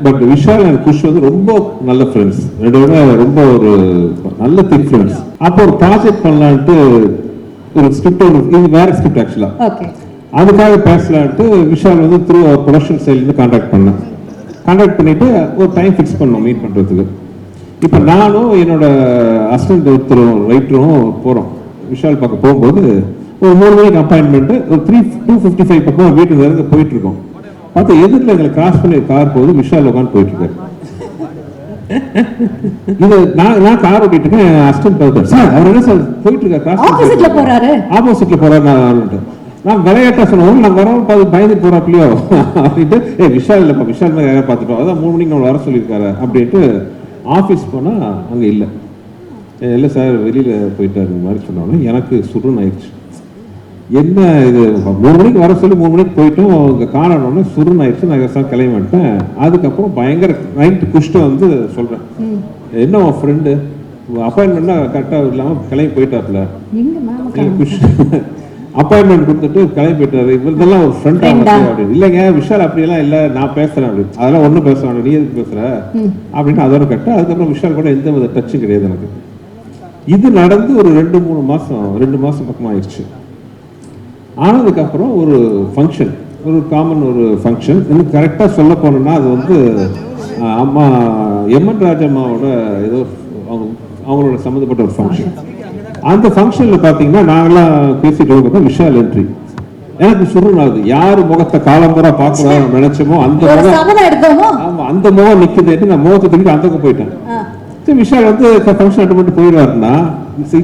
But Vishal and Kush வந்து ரொம்ப நல்ல ஃப்ரெண்ட்ஸ், ரெண்டு பேரும் ரொம்ப ஒரு நல்ல திக் ஃப்ரெண்ட்ஸ். அப்போ ஒரு ப்ராஜெக்ட் பண்ணலான்ட்டு ஒரு ஸ்கிரிப்ட், இது வேற ஸ்கிரிப்ட் ஆக்சுவலா, அதுக்காக பேசலான்ட்டு விஷால் வந்து த்ரூ அவர் ப்ரொடக்ஷன் சைட்லேருந்து கான்டாக்ட் பண்ணிட்டு ஒரு டைம் ஃபிக்ஸ் பண்ணோம் மீட் பண்ணுறதுக்கு. இப்போ நானும் என்னோட அசிஸ்டன்ட் ஒருத்தரும் ரைட்டரும் போகிறோம். விஷால் பார்க்க போகும்போது ஒரு 3 மணிக்கு அப்பாயின்மெண்ட், ஒரு 2:55 பக்கம் வீட்டுக்கு இருந்து போயிட்டு இருக்கோம். பார்த்தா எதிரில் எங்களை கிராஸ் பண்ணி கார் போகுது, விஷால் உட்காந்து போயிட்டு இருக்காரு. இது நான் கார் ஓட்டிட்டு இருக்கேன், அசிஸ்டன்ட் பார்த்தாரு, சார் அவர் என்ன சார் போயிட்டு இருக்காரு, ஆப்போசிட்ல போறாரு. நான் விளையாட்டா சொன்னோம், நான் வரோம் பார்த்து பயந்து போறாப்லையோ அப்படின்ட்டு, விஷால் இல்லப்பா, விஷால் மாதிரி யாராவது பார்த்துட்டோம், அதான் 3 மணிக்கு நம்ம வர சொல்லியிருக்காரு அப்படின்ட்டு ஆஃபீஸ் போனால் அங்கே இல்லை சார் வெளியில் போயிட்டாரு மாதிரி சொன்னோன்னே எனக்கு சுருன்னு ஆயிடுச்சு. என்ன இது 3 மணிக்கு வர சொல்லி 3 மணிக்கு போயிட்டோம், இங்கே காணணும்னா சுருன்னு ஆயிடுச்சு. நான் சார் கிளம்பி வந்துட்டேன். அதுக்கப்புறம் பயங்கர நைட்டு குஷ்ட வந்து சொல்கிறேன், என்ன உன் ஃப்ரெண்டு அப்பாயின்மெண்ட்னா கரெக்டாக இல்லாமல் கிளம்பி போயிட்டார்ல, குஷ் அப்பாயின்மெண்ட் கொடுத்துட்டு கிளம்பி போயிட்டாரு, இவர்தெல்லாம் ஒரு ஃப்ரெண்ட் அப்படின்னு. இல்லைங்க விஷால் அப்படியெல்லாம் இல்லை, நான் பேசுறேன் அப்படின்னு. அதெல்லாம் ஒன்றும் பேசுறாங்க, நீ எதுக்கு பேசுற அப்படின்னு அதோட கட்ட. அதுக்கப்புறம் விஷால் கூட எந்த வித டச்சும் கிடையாது எனக்கு. இது நடந்து ஒரு 2 மாசம் பக்கமா ஆயிடுச்சு. ஆனதுக்கப்புறம் ஒரு ஃபங்க்ஷன், ஒரு காமன் ஒரு ஃபங்க்ஷன், இன்னும் கரெக்டாக சொல்ல போனோம்னா அது வந்து அம்மா எம்என் ராஜம்மாவோட ஏதோ அவங்களோட சம்மந்தப்பட்ட ஒரு ஃபங்க்ஷன். அந்த ஃபங்க்ஷனில் பார்த்தீங்கன்னா நாங்களாம் பேசிட்டு இருக்கோம், விஷால் என்ட்ரி. எனக்கு சுருனாது, யார் முகத்தை காலம்பரா பார்க்கணும் நினைச்சோமோ அந்த முகம், ஆமா அந்த முகம் நிற்குது. நான் முகத்தை தூக்கிட்டு அந்த பக்கம் போயிட்டேன். விஷால் வந்து ஃபங்க்ஷன் அட்டன் பண்ணிட்டு போயிடுவாருன்னா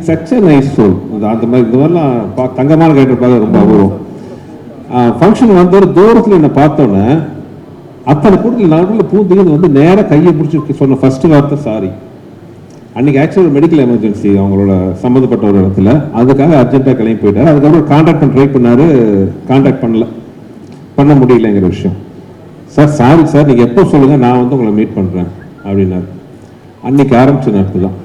சச் அ நைஸ் சோல். அந்த மாதிரி இந்த மாதிரிலாம் தங்கமான கேட்டிருப்பாங்க, ரொம்ப அபூர்வம். ஃபங்க்ஷன் வந்து ஒரு தூரத்தில் என்னை பார்த்தோன்னே அத்தனை கூட்டத்தில் நடுவில் பூந்துக்கு வந்து நேராக கையை பிடிச்சி சொன்ன ஃபர்ஸ்ட் வார்த்தை சாரி. அன்னைக்கு ஆக்சுவலி ஒரு மெடிக்கல் எமர்ஜென்சி அவங்களோட சம்மந்தப்பட்ட ஒரு இடத்துல, அதுக்காக அர்ஜென்ட்டாக கிளம்பி போயிட்டாரு. அதுக்கப்புறம் கான்டாக்ட் பண்ண ட்ரை பண்ணாரு, கான்டாக்ட் பண்ண முடியலங்கிற விஷயம். சார் சாரி சார், நீங்கள் எப்போ சொல்லுங்கள், நான் வந்து உங்களை மீட் பண்ணுறேன் அப்படின்னாரு. அன்னைக்கு ஆரம்பிச்ச நேரத்தில் தான்